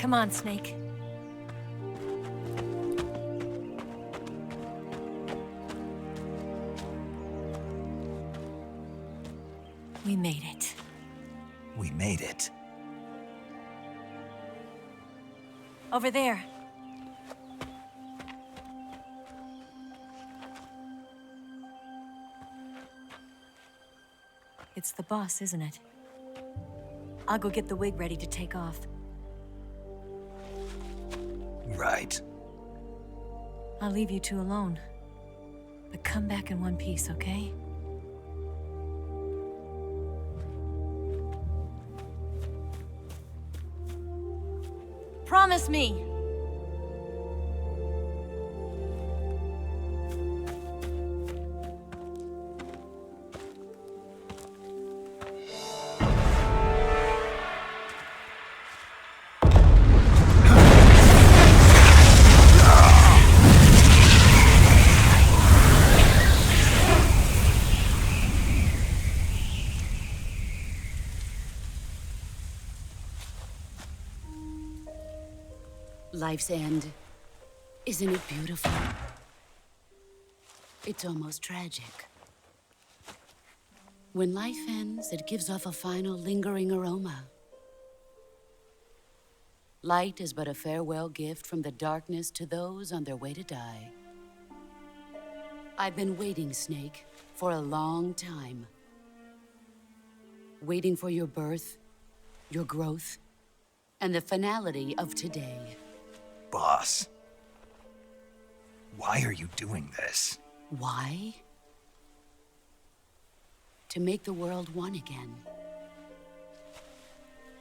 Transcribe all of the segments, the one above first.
Come on, Snake. We made it. We made it. Over there. It's the boss, isn't it? I'll go get the wig ready to take off. Right. I'll leave you two alone. But come back in one piece, okay? Promise me! Life's end. Isn't it beautiful? It's almost tragic. When life ends, it gives off a final lingering aroma. Light is but a farewell gift from the darkness to those on their way to die. I've been waiting, Snake, for a long time. Waiting for your birth, your growth, and the finality of today. Boss. Why are you doing this? Why? To make the world one again.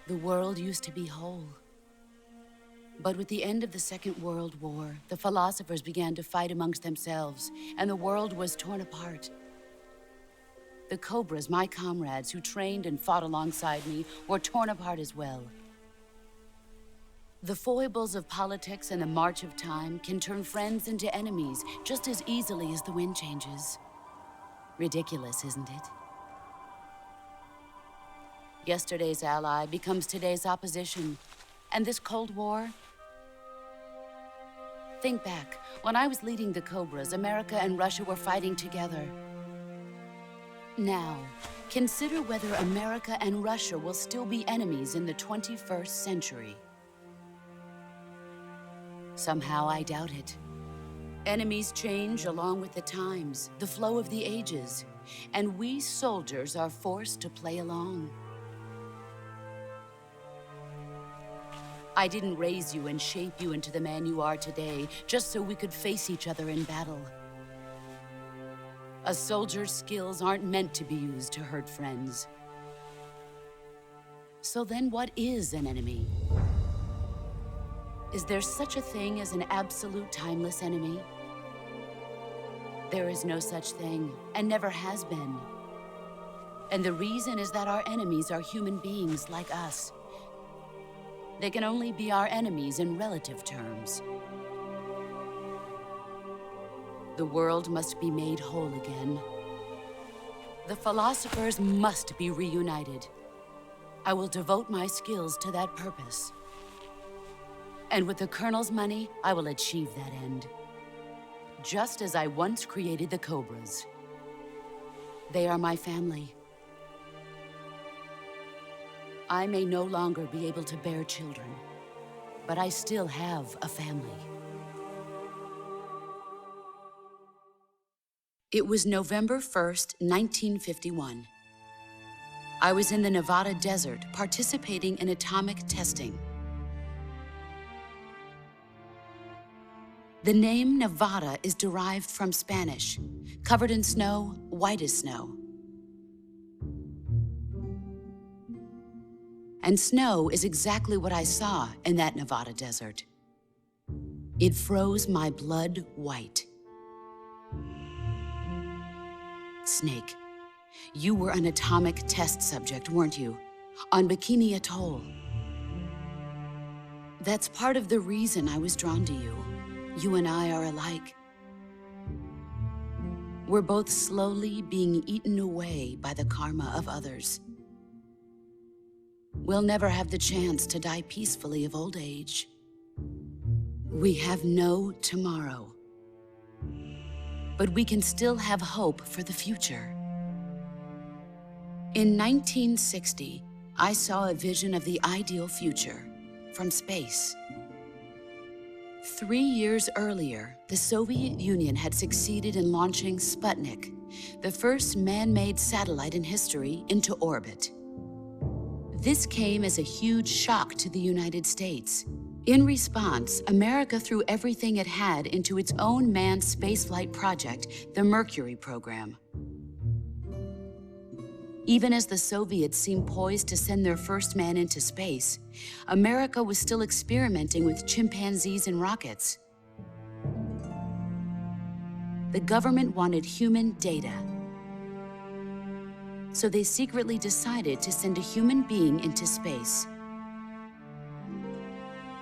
The world used to be whole. But with the end of the Second World War, the philosophers began to fight amongst themselves, and the world was torn apart. The Cobras, my comrades who trained and fought alongside me, were torn apart as well. The foibles of politics and the march of time can turn friends into enemies just as easily as the wind changes. Ridiculous, isn't it? Yesterday's ally becomes today's opposition. And this Cold War? Think back. When I was leading the Cobras, America and Russia were fighting together. Now, consider whether America and Russia will still be enemies in the 21st century. Somehow I doubt it. Enemies change along with the times, the flow of the ages, and we soldiers are forced to play along. I didn't raise you and shape you into the man you are today just so we could face each other in battle. A soldier's skills aren't meant to be used to hurt friends. So then what is an enemy? Is there such a thing as an absolute timeless enemy? There is no such thing, and never has been. And the reason is that our enemies are human beings like us. They can only be our enemies in relative terms. The world must be made whole again. The philosophers must be reunited. I will devote my skills to that purpose. And with the Colonel's money, I will achieve that end. Just as I once created the Cobras. They are my family. I may no longer be able to bear children, but I still have a family. It was November 1st, 1951. I was in the Nevada desert participating in atomic testing. The name Nevada is derived from Spanish, covered in snow, white as snow. And snow is exactly what I saw in that Nevada desert. It froze my blood white. Snake, you were an atomic test subject, weren't you? On Bikini Atoll. That's part of the reason I was drawn to you. You and I are alike. We're both slowly being eaten away by the karma of others. we'll never have the chance to die peacefully of old age. We have no tomorrow. But we can still have hope for the future. In 1960, I saw a vision of the ideal future from space. 3 years earlier, the Soviet Union had succeeded in launching Sputnik, the first man-made satellite in history, into orbit. This came as a huge shock to the United States. In response, America threw everything it had into its own manned spaceflight project, the Mercury program. Even as the Soviets seemed poised to send their first man into space, America was still experimenting with chimpanzees and rockets. The government wanted human data. So they secretly decided to send a human being into space.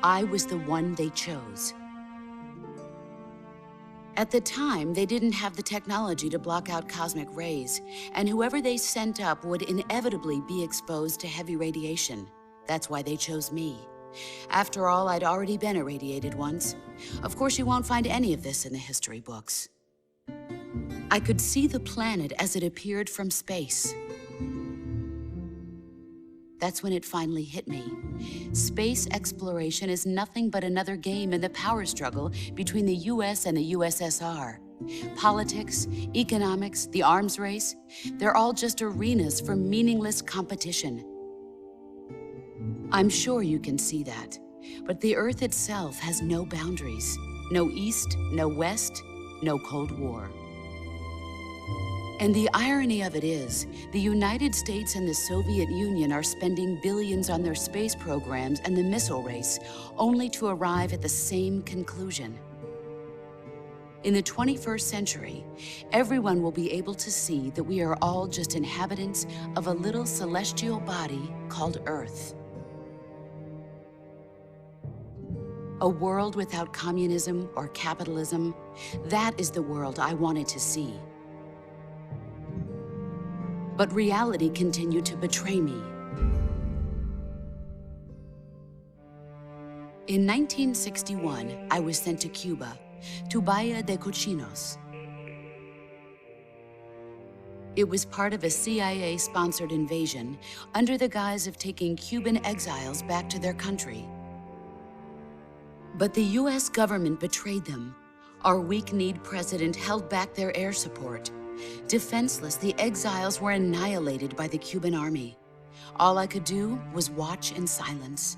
I was the one they chose. At the time, they didn't have the technology to block out cosmic rays, and whoever they sent up would inevitably be exposed to heavy radiation. That's why they chose me. After all, I'd already been irradiated once. Of course, you won't find any of this in the history books. I could see the planet as it appeared from space. That's when it finally hit me. Space exploration is nothing but another game in the power struggle between the US and the USSR. Politics, economics, the arms race, they're all just arenas for meaningless competition. I'm sure you can see that, but the Earth itself has no boundaries. No East, no West, no Cold War. And the irony of it is, the United States and the Soviet Union are spending billions on their space programs and the missile race, only to arrive at the same conclusion. In the 21st century, everyone will be able to see that we are all just inhabitants of a little celestial body called Earth. A world without communism or capitalism, that is the world I wanted to see. But reality continued to betray me. In 1961, I was sent to Cuba, to Bahia de Cochinos. It was part of a CIA-sponsored invasion under the guise of taking Cuban exiles back to their country. But the US government betrayed them. Our weak-kneed president held back their air support. Defenseless, the exiles were annihilated by the Cuban army. All I could do was watch in silence.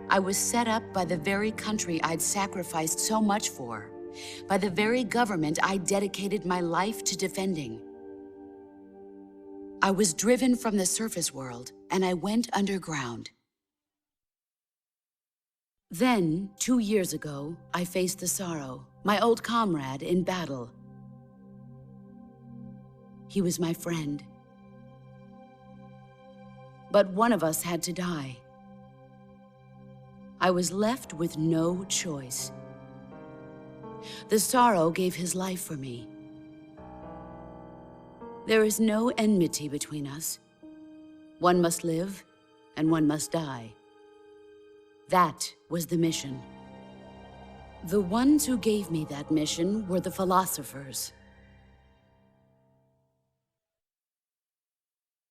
I was set up by the very country I'd sacrificed so much for, by the very government I dedicated my life to defending. I was driven from the surface world, and I went underground. Then, 2 years ago, I faced the sorrow, my old comrade in battle. He was my friend. But one of us had to die. I was left with no choice. The sorrow gave his life for me. There is no enmity between us. One must live, and one must die. That was the mission. The ones who gave me that mission were the philosophers.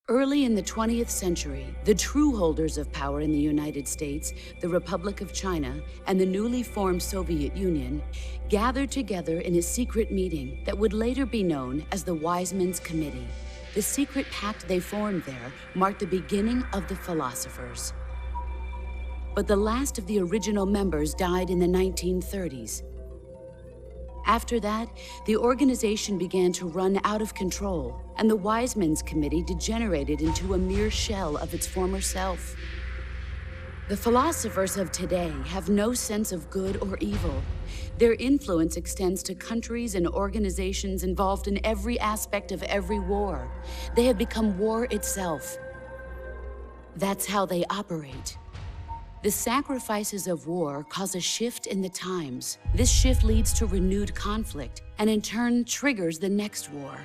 Early in the 20th century, the true holders of power in the United States, the Republic of China, and the newly formed Soviet Union gathered together in a secret meeting that would later be known as the Wise Men's Committee. The secret pact they formed there marked the beginning of the philosophers. But the last of the original members died in the 1930s. After that, the organization began to run out of control, and the Wise Men's Committee degenerated into a mere shell of its former self. The philosophers of today have no sense of good or evil. Their influence extends to countries and organizations involved in every aspect of every war. They have become war itself. That's how they operate. The sacrifices of war cause a shift in the times. This shift leads to renewed conflict, and in turn triggers the next war.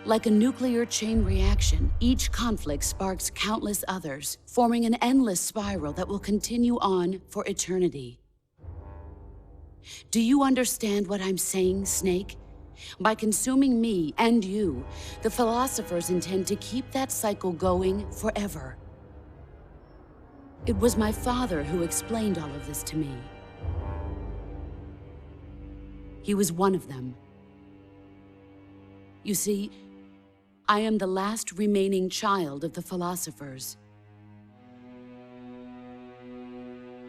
Like a nuclear chain reaction, each conflict sparks countless others, forming an endless spiral that will continue on for eternity. Do you understand what I'm saying, Snake? By consuming me and you, the philosophers intend to keep that cycle going forever. It was my father who explained all of this to me. He was one of them. You see, I am the last remaining child of the philosophers.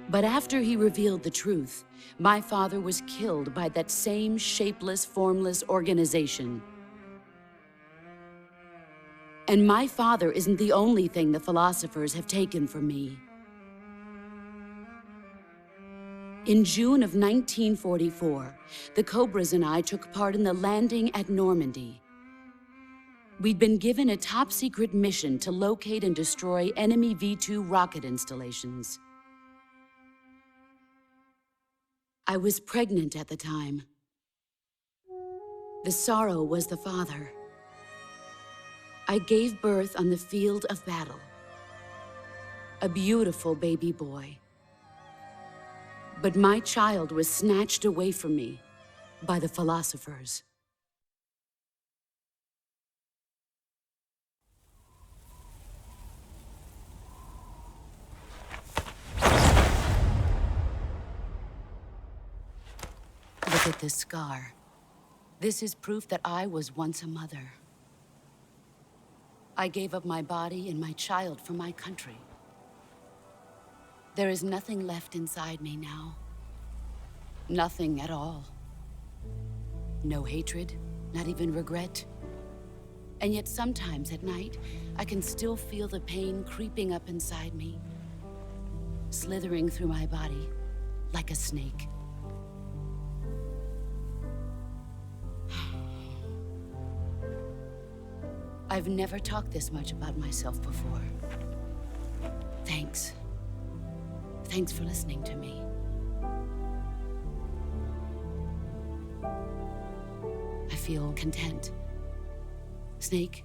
But after he revealed the truth, my father was killed by that same shapeless, formless organization. And my father isn't the only thing the philosophers have taken from me. In June of 1944, the Cobras and I took part in the landing at Normandy. We'd been given a top-secret mission to locate and destroy enemy V-2 rocket installations. I was pregnant at the time. The sorrow was the father. I gave birth on the field of battle. A beautiful baby boy. But my child was snatched away from me by the philosophers. Look at this scar. This is proof that I was once a mother. I gave up my body and my child for my country. There is nothing left inside me now. Nothing at all. No hatred, not even regret. And yet sometimes at night, I can still feel the pain creeping up inside me, slithering through my body like a snake. I've never talked this much about myself before. Thanks. Thanks for listening to me. I feel content. Snake?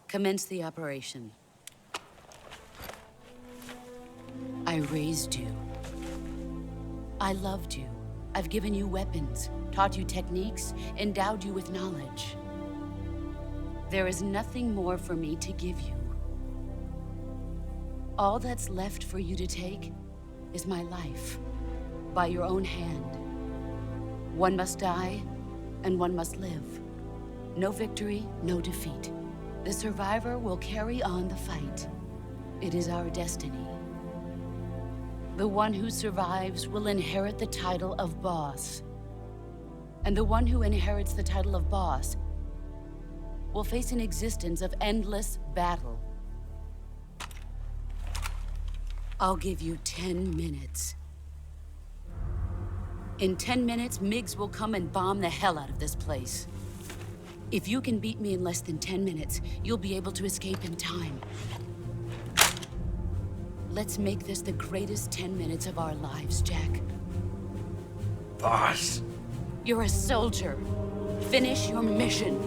Commence the operation. I raised you. I loved you. I've given you weapons, taught you techniques, endowed you with knowledge. There is nothing more for me to give you. All that's left for you to take is my life, by your own hand. One must die, and one must live. No victory, no defeat. The survivor will carry on the fight. It is our destiny. The one who survives will inherit the title of boss. And the one who inherits the title of boss will face an existence of endless battle. I'll give you 10 minutes. In 10 minutes, MiGs will come and bomb the hell out of this place. If you can beat me in less than 10 minutes, you'll be able to escape in time. Let's make this the greatest 10 minutes of our lives, Jack. Boss. You're a soldier. Finish your mission.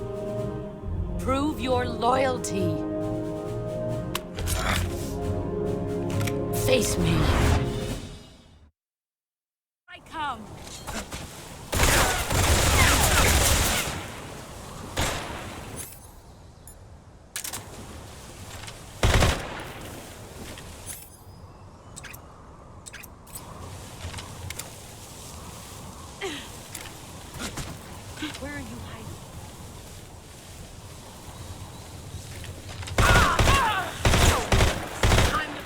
Prove your loyalty. Face me. I come. Where are you hiding? I'm the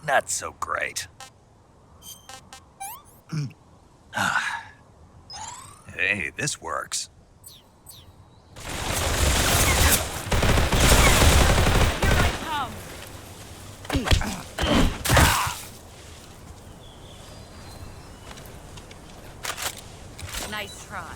Not so great. Hey, this works. Nice try.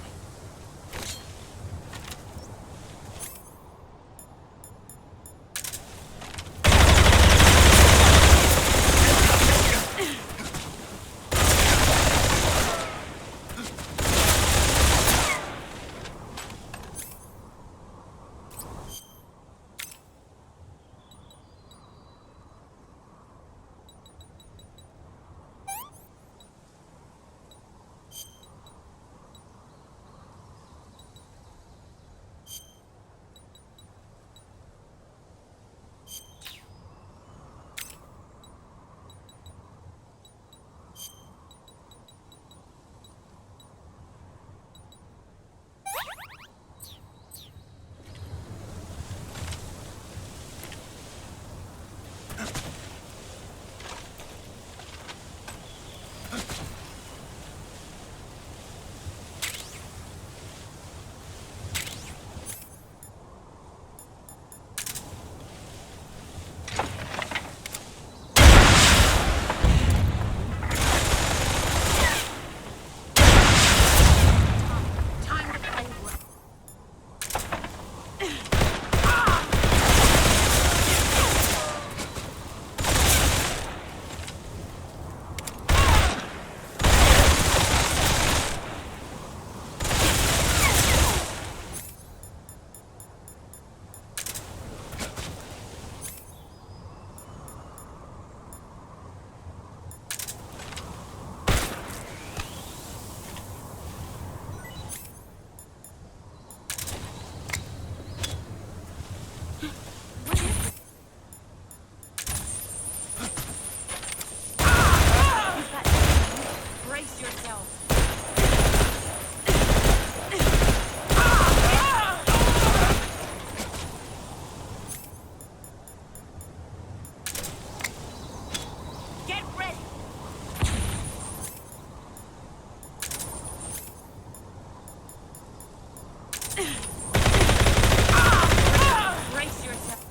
Brace yourself. Get ready. Brace yourself.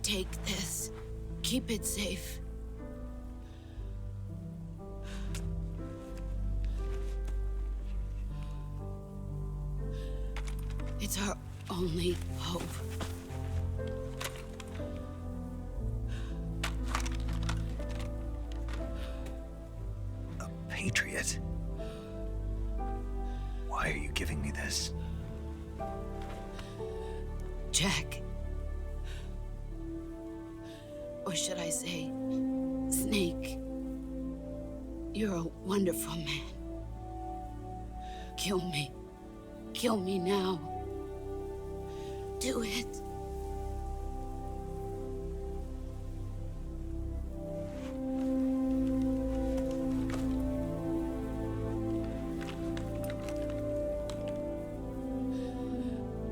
Take this. Keep it safe. It's our only hope. A patriot? Why are you giving me this? Jack. Or should I say, Snake. You're a wonderful man. Kill me. Kill me now. Do it.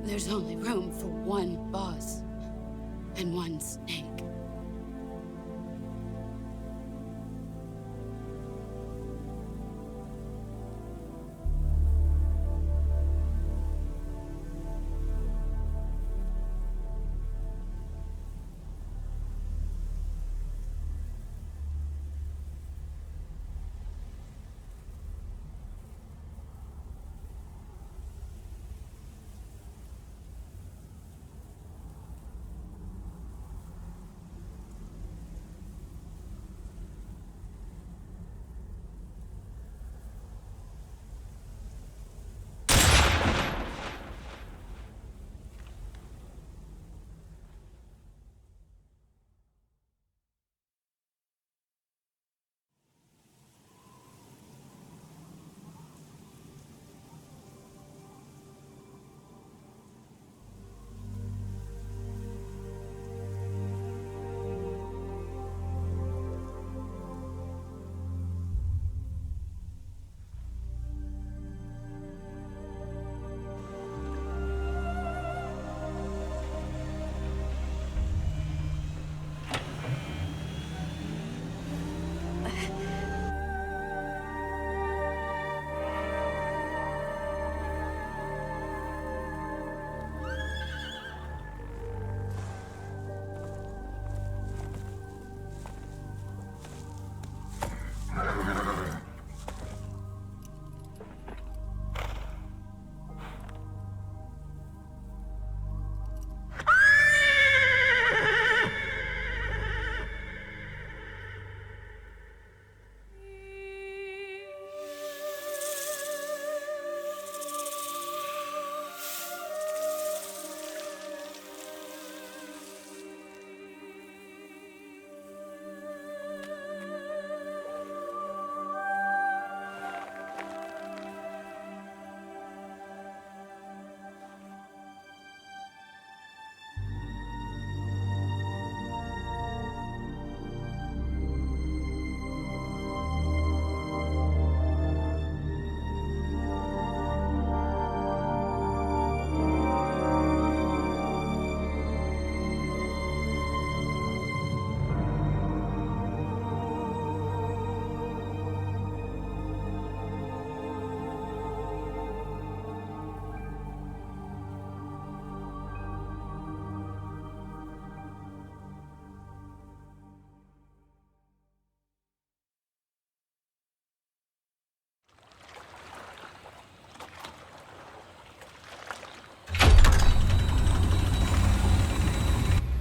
There's only room for one boss and one Snake.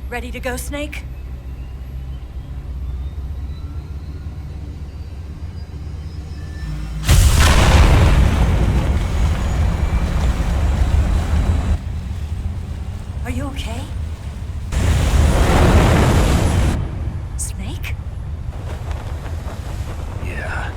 Ready to go, Snake? Are you okay? Snake? Yeah.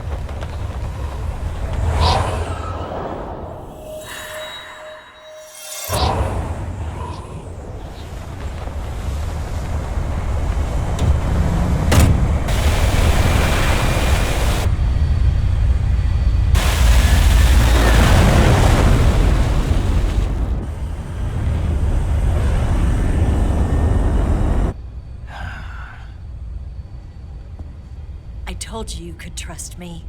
I told you you could trust me.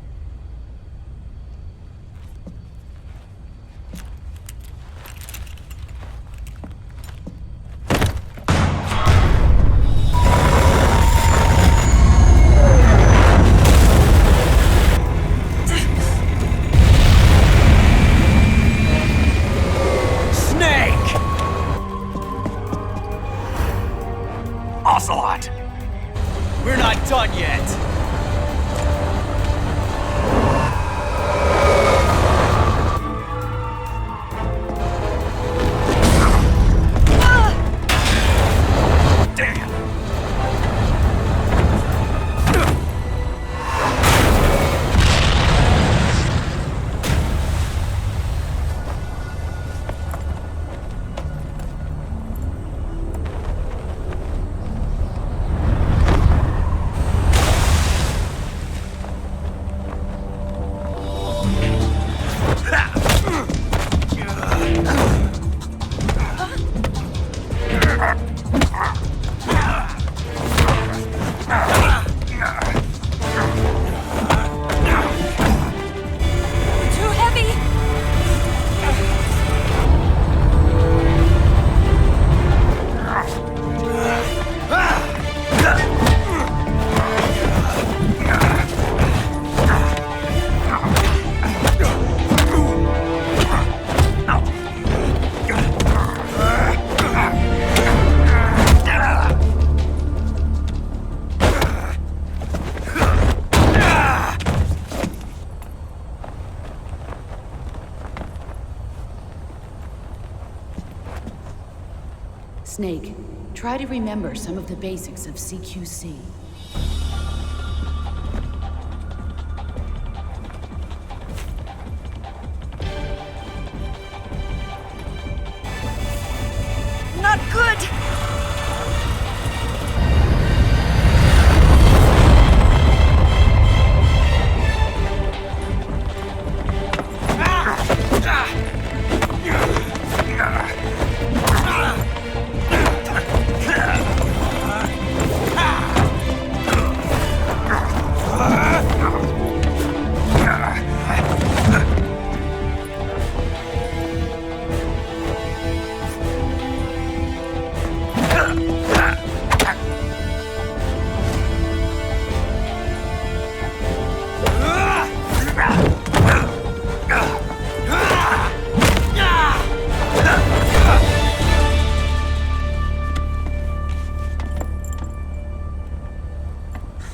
Snake! Ocelot! We're not done yet! Damn! Too heavy! Snake, try to remember some of the basics of CQC. Not good!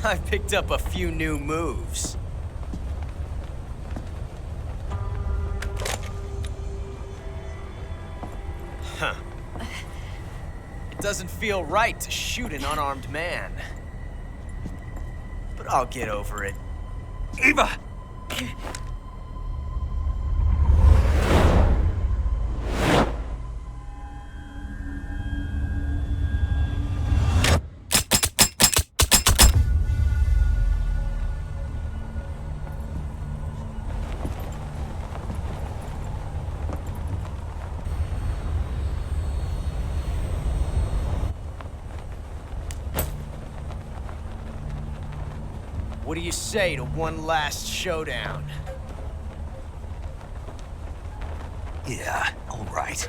I picked up a few new moves. Huh. It doesn't feel right to shoot an unarmed man. But I'll get over it. Eva! What do you say to one last showdown? Yeah, all right.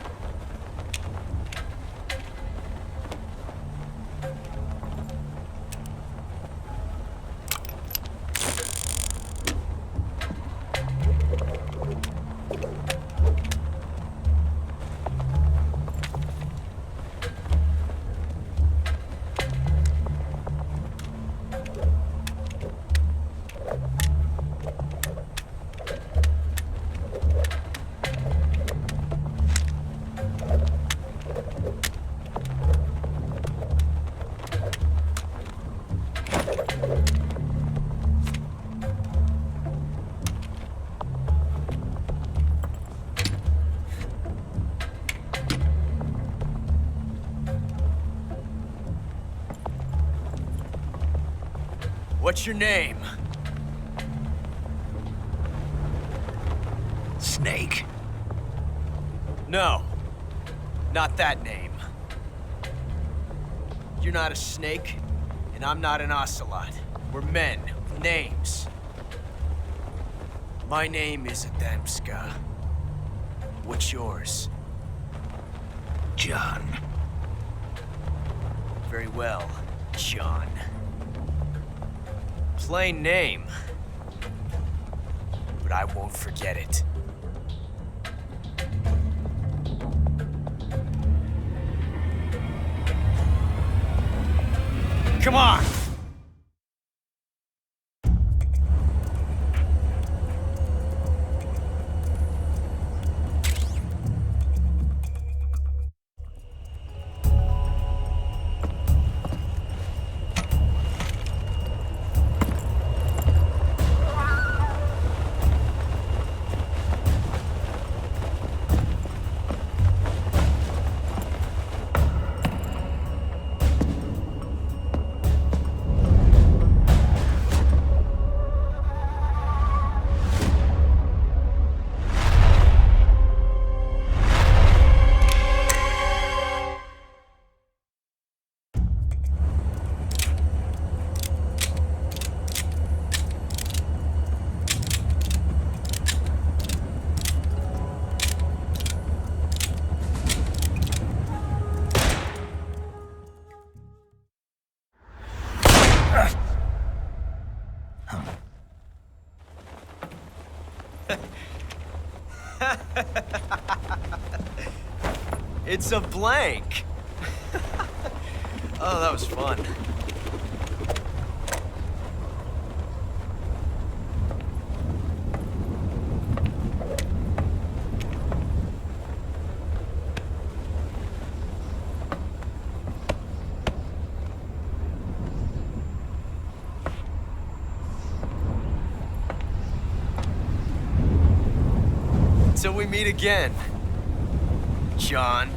What's your name? Snake. No. Not that name. You're not a snake, and I'm not an ocelot. We're men with names. My name is Adamska. What's yours? John. Very well, John. Plain name. But I won't forget it. Come on! It's a blank. Oh, that was fun. Till we meet again, John.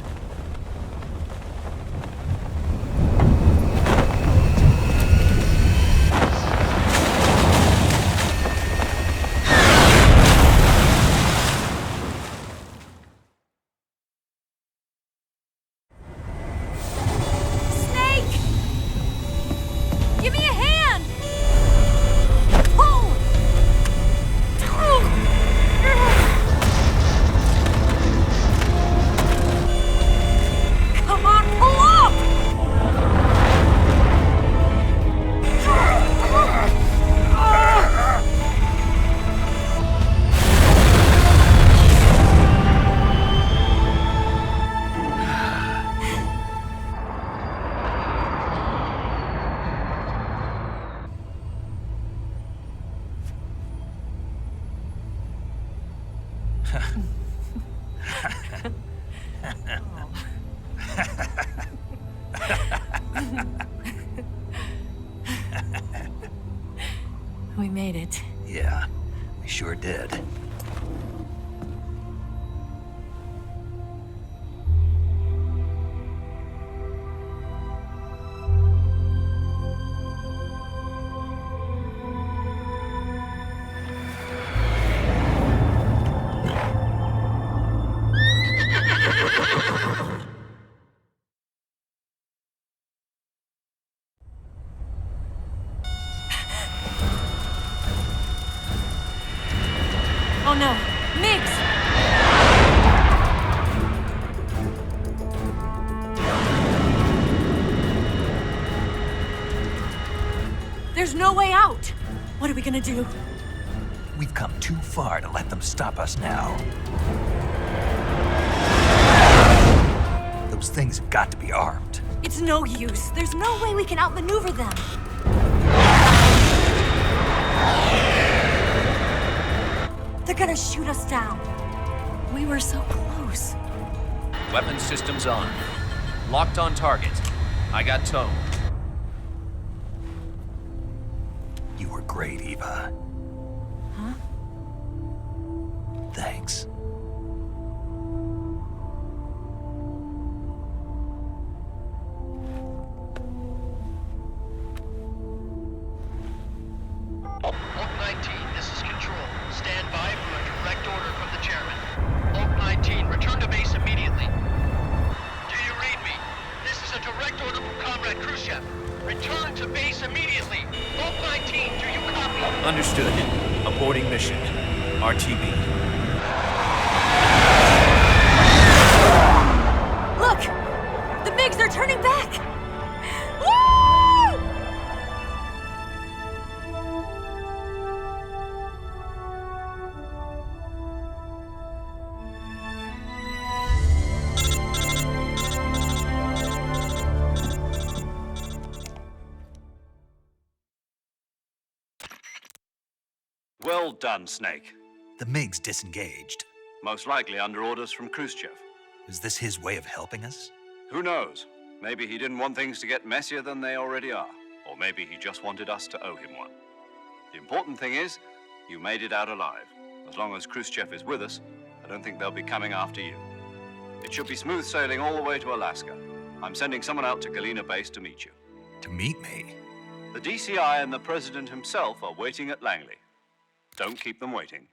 We made it. Yeah, we sure did. Oh no, Migs! There's no way out! What are we gonna do? We've come too far to let them stop us now. Those things have got to be armed. It's no use. There's no way we can outmaneuver them. They're gonna shoot us down. We were so close. Weapon systems on. Locked on target. I got tow. You were great, Eva. Huh? Thanks. Understood. Aborting mission. RTB. Look! The MiGs are turning back! Woo! Well done, Snake. The MiG's disengaged. Most likely under orders from Khrushchev. Is this his way of helping us? Who knows? Maybe he didn't want things to get messier than they already are. Or maybe he just wanted us to owe him one. The important thing is, you made it out alive. As long as Khrushchev is with us, I don't think they'll be coming after you. It should be smooth sailing all the way to Alaska. I'm sending someone out to Galena Base to meet you. To meet me? The DCI and the President himself are waiting at Langley. Don't keep them waiting.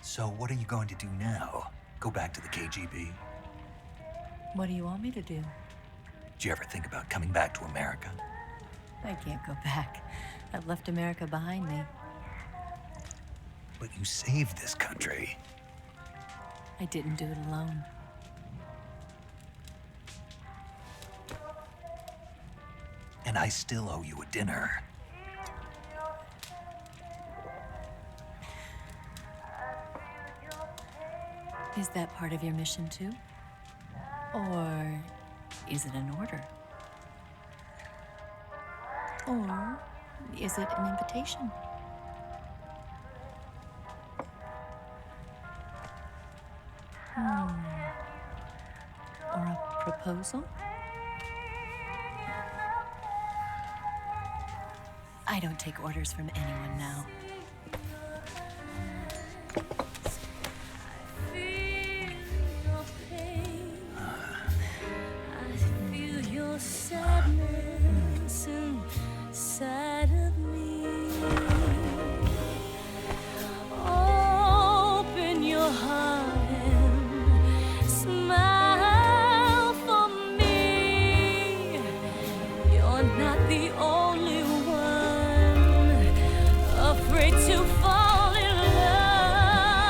So what are you going to do now? Go back to the KGB? What do you want me to do? Did you ever think about coming back to America? I can't go back. I've left America behind me. But you saved this country. I didn't do it alone. And I still owe you a dinner. Is that part of your mission too? Or is it an order? Or is it an invitation? Or a proposal? I don't take orders from anyone now. Sadness inside of me. Open your heart and smile for me. You're not the only one afraid to fall in love.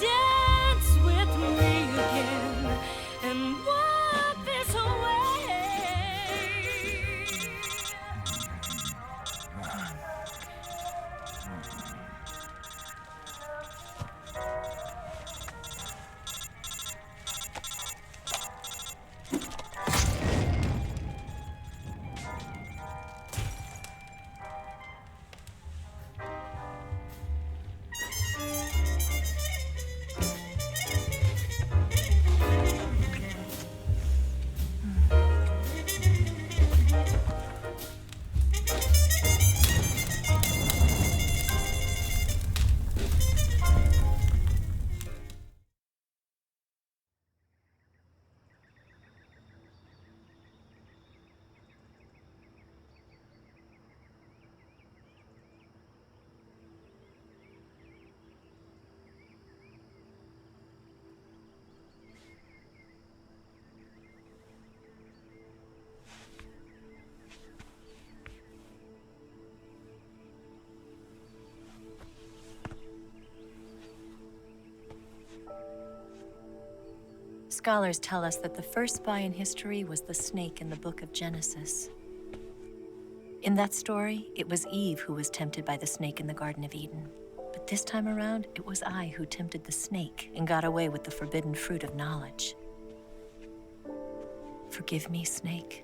Dance with me again and wipe this away. Scholars tell us that the first spy in history was the snake in the book of Genesis. In that story, it was Eve who was tempted by the snake in the Garden of Eden. But this time around, it was I who tempted the snake and got away with the forbidden fruit of knowledge. Forgive me, Snake.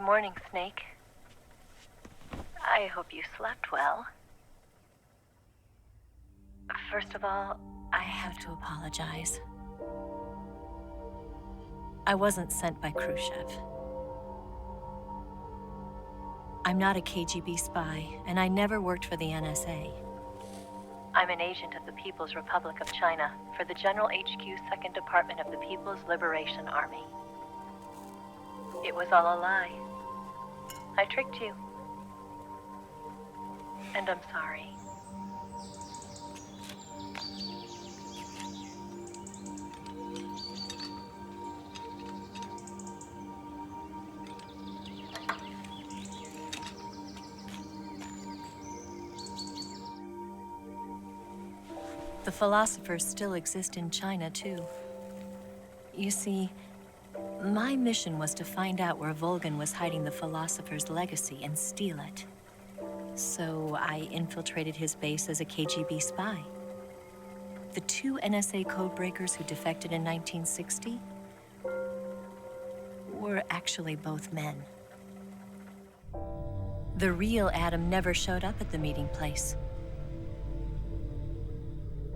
Good morning, Snake. I hope you slept well. First of all, I have to apologize. I wasn't sent by Khrushchev. I'm not a KGB spy, and I never worked for the NSA. I'm an agent of the People's Republic of China for the General HQ 2nd Department of the People's Liberation Army. It was all a lie. I tricked you. And I'm sorry. The philosophers still exist in China, too. You see, my mission was to find out where Volgin was hiding the philosopher's legacy and steal it. So I infiltrated his base as a KGB spy. The 2 NSA codebreakers who defected in 1960 were actually both men. The real Adam never showed up at the meeting place,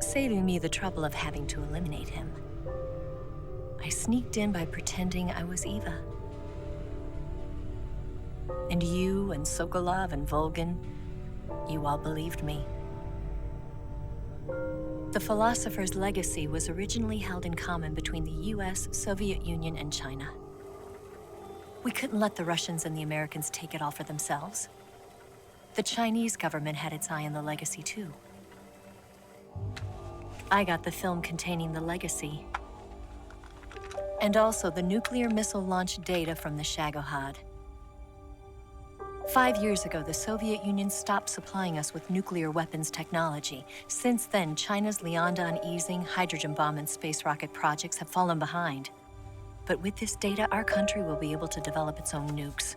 saving me the trouble of having to eliminate him. I sneaked in by pretending I was Eva. And you and Sokolov and Volgin, you all believed me. The philosopher's legacy was originally held in common between the US, Soviet Union, and China. We couldn't let the Russians and the Americans take it all for themselves. The Chinese government had its eye on the legacy, too. I got the film containing the legacy, and also the nuclear missile launch data from the Shagohod. 5 years ago, the Soviet Union stopped supplying us with nuclear weapons technology. Since then, China's Liaodong easing, hydrogen bomb, and space rocket projects have fallen behind. But with this data, our country will be able to develop its own nukes.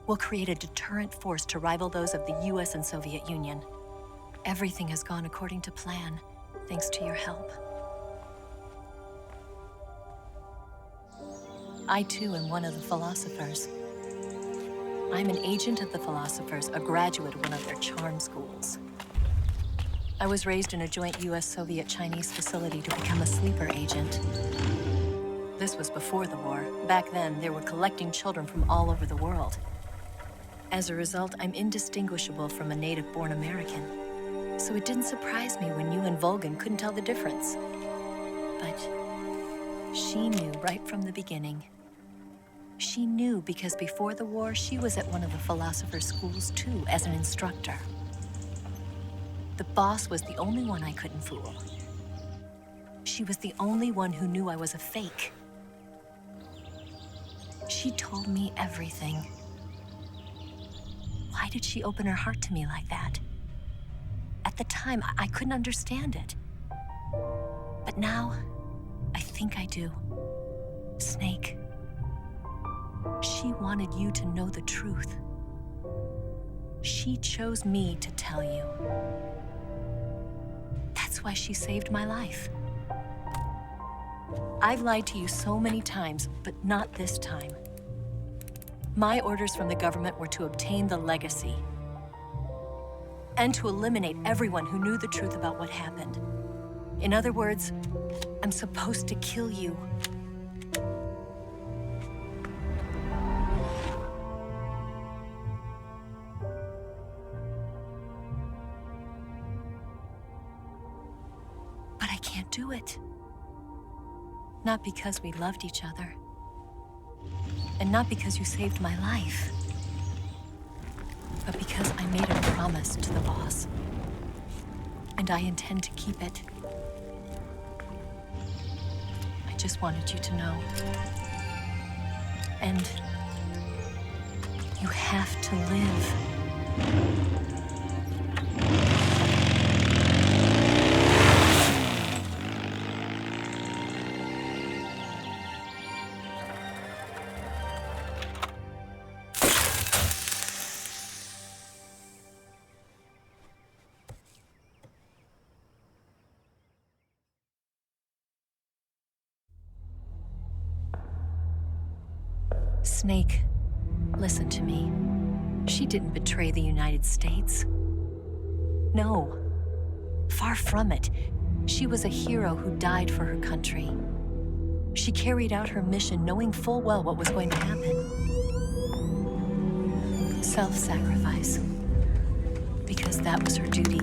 We'll create a deterrent force to rival those of the US and Soviet Union. Everything has gone according to plan, thanks to your help. I, too, am one of the philosophers. I'm an agent of the philosophers, a graduate of one of their charm schools. I was raised in a joint US-Soviet-Chinese facility to become a sleeper agent. This was before the war. Back then, they were collecting children from all over the world. As a result, I'm indistinguishable from a native-born American. So it didn't surprise me when you and Volgin couldn't tell the difference. But she knew right from the beginning. She knew because before the war, she was at one of the philosopher's schools too, as an instructor. The boss was the only one I couldn't fool. She was the only one who knew I was a fake. She told me everything. Why did she open her heart to me like that? At the time, I couldn't understand it. But now, I think I do. Snake. She wanted you to know the truth. She chose me to tell you. That's why she saved my life. I've lied to you so many times, but not this time. My orders from the government were to obtain the legacy and to eliminate everyone who knew the truth about what happened. In other words, I'm supposed to kill you. But I can't do it. Not because we loved each other. And not because you saved my life. But because I made a promise to the boss. And I intend to keep it. I just wanted you to know. And you have to live. Snake, Listen to me. She didn't betray the United States. No. Far from it. She was a hero who died for her country. She carried out her mission knowing full well what was going to happen. Self-sacrifice. Because that was her duty.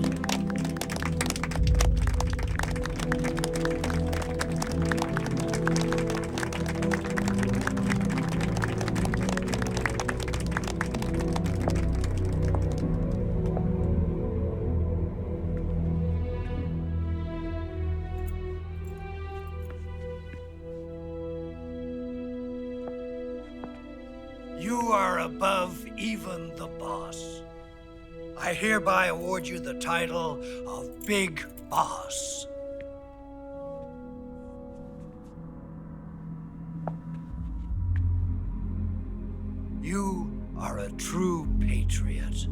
You are above even the boss. I hereby award you the title of Big Boss. You are a true patriot.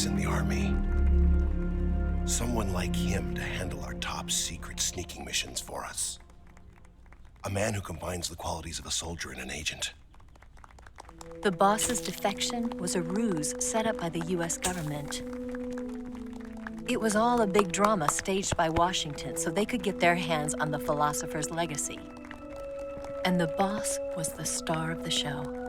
In the army. Someone like him to handle our top secret sneaking missions for us. A man who combines the qualities of a soldier and an agent. The boss's defection was a ruse set up by the US government. It was all a big drama staged by Washington so they could get their hands on the philosopher's legacy. And the boss was the star of the show.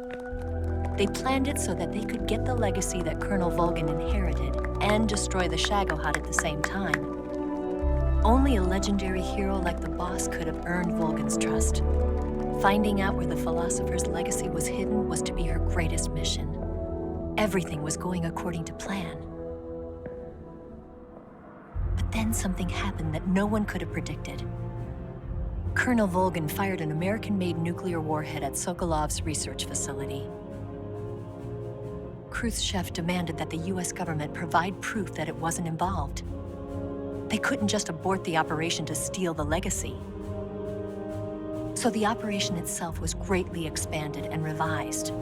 They planned it so that they could get the legacy that Colonel Volgin inherited and destroy the Shagohod at the same time. Only a legendary hero like the boss could have earned Volgin's trust. Finding out where the philosopher's legacy was hidden was to be her greatest mission. Everything was going according to plan. But then something happened that no one could have predicted. Colonel Volgin fired an American-made nuclear warhead at Sokolov's research facility. Khrushchev demanded that the US government provide proof that it wasn't involved. They couldn't just abort the operation to steal the legacy. So the operation itself was greatly expanded and revised.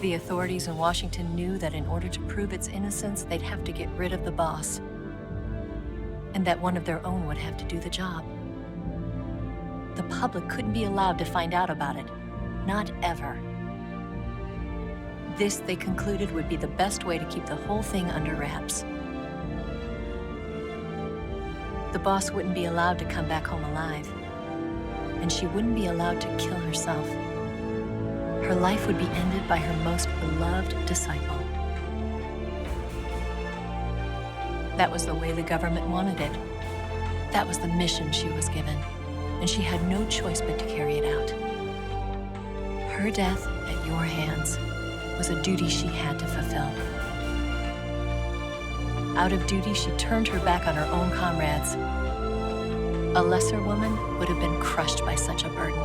The authorities in Washington knew that in order to prove its innocence, they'd have to get rid of the boss, and that one of their own would have to do the job. The public couldn't be allowed to find out about it. Not ever. This, they concluded, would be the best way to keep the whole thing under wraps. The boss wouldn't be allowed to come back home alive, and she wouldn't be allowed to kill herself. Her life would be ended by her most beloved disciple. That was the way the government wanted it. That was the mission she was given, and she had no choice but to carry it out. Her death at your hands was a duty she had to fulfill. Out of duty, she turned her back on her own comrades. A lesser woman would have been crushed by such a burden.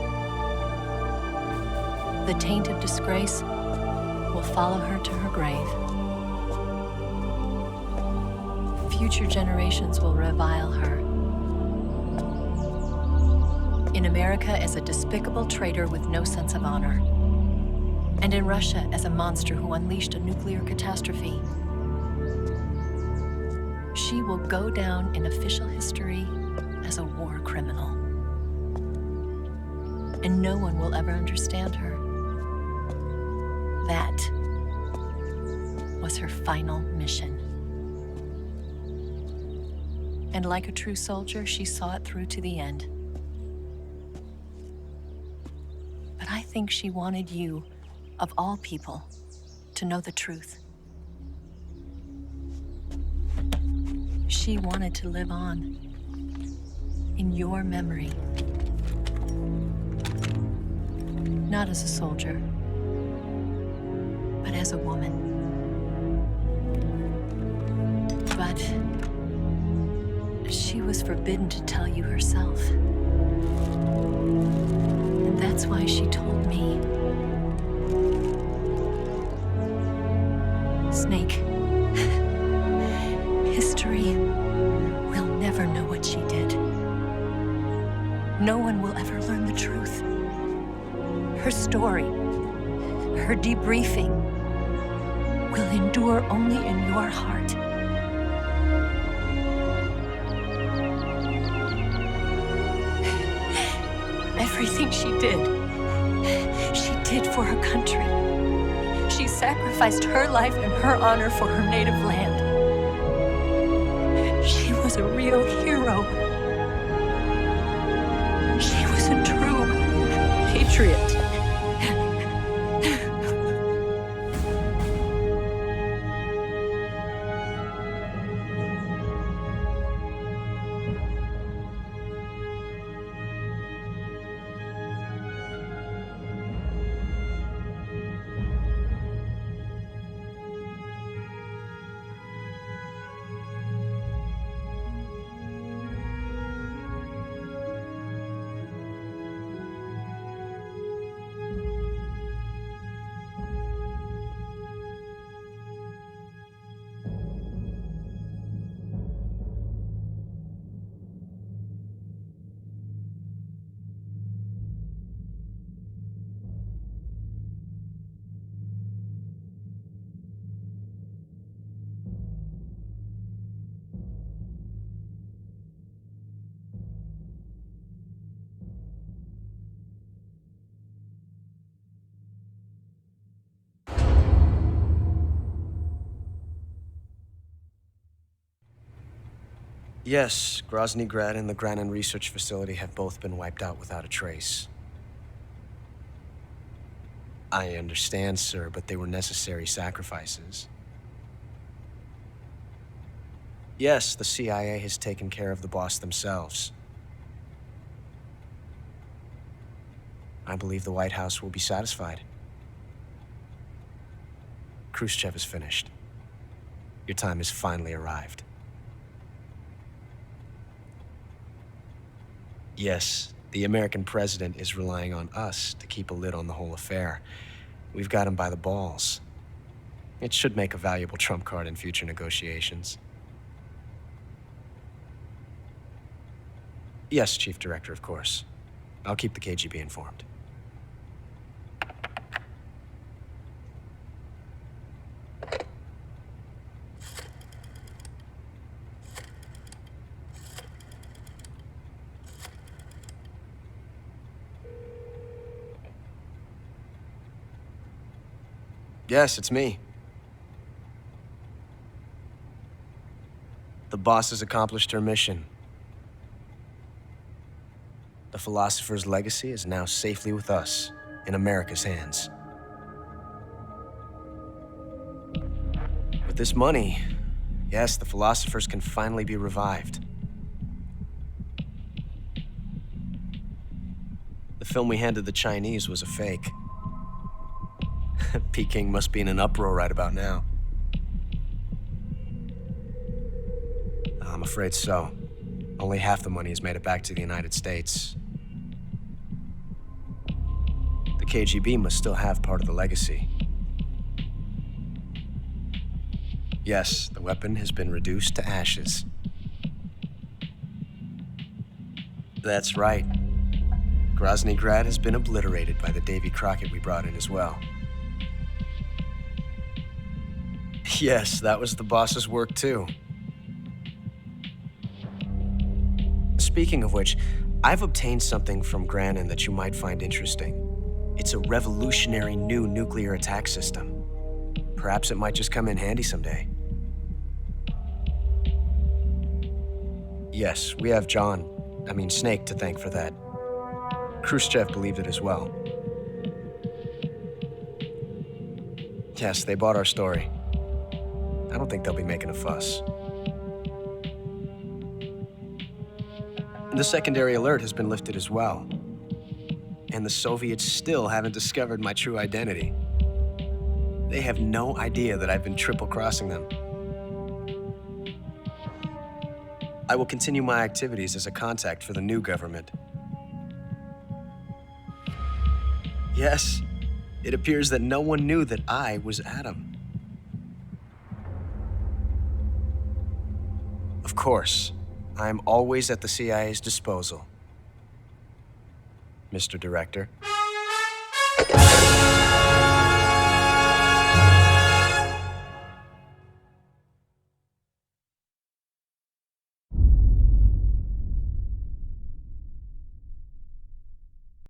The taint of disgrace will follow her to her grave. Future generations will revile her. In America as a despicable traitor with no sense of honor. And in Russia as a monster who unleashed a nuclear catastrophe. She will go down in official history as a war criminal. And no one will ever understand her. That was her final mission. And like a true soldier, she saw it through to the end. But I think she wanted you, of all people, to know the truth. She wanted to live on, in your memory. Not as a soldier, but as a woman. But she was forbidden to tell you herself. And that's why she told me. Snake, history will never know what she did. No one will ever learn the truth. Her story, her debriefing, will endure only in your heart. Everything she did for her country. She sacrificed her life and her honor for her native land. She was a real hero. She was a true patriot. Yes, Grozny Grad and the Granin Research Facility have both been wiped out without a trace. I understand, sir, but they were necessary sacrifices. Yes, the CIA has taken care of the boss themselves. I believe the White House will be satisfied. Khrushchev is finished. Your time has finally arrived. Yes, the American president is relying on us to keep a lid on the whole affair. We've got him by the balls. It should make a valuable trump card in future negotiations. Yes, Chief Director, of course. I'll keep the KGB informed. Yes, it's me. The boss has accomplished her mission. The philosopher's legacy is now safely with us, in America's hands. With this money, yes, the philosophers can finally be revived. The film we handed the Chinese was a fake. Peking must be in an uproar right about now. I'm afraid so. Only half the money has made it back to the United States. The KGB must still have part of the legacy. Yes, the weapon has been reduced to ashes. That's right. Grozny Grad has been obliterated by the Davy Crockett we brought in as well. Yes, that was the boss's work too. Speaking of which, I've obtained something from Granin that you might find interesting. It's a revolutionary new nuclear attack system. Perhaps it might just come in handy someday. Yes, we have Snake to thank for that. Khrushchev believed it as well. Yes, they bought our story. I don't think they'll be making a fuss. The secondary alert has been lifted as well. And the Soviets still haven't discovered my true identity. They have no idea that I've been triple-crossing them. I will continue my activities as a contact for the new government. Yes, it appears that no one knew that I was Adam. Of course, I am always at the CIA's disposal, Mr. Director.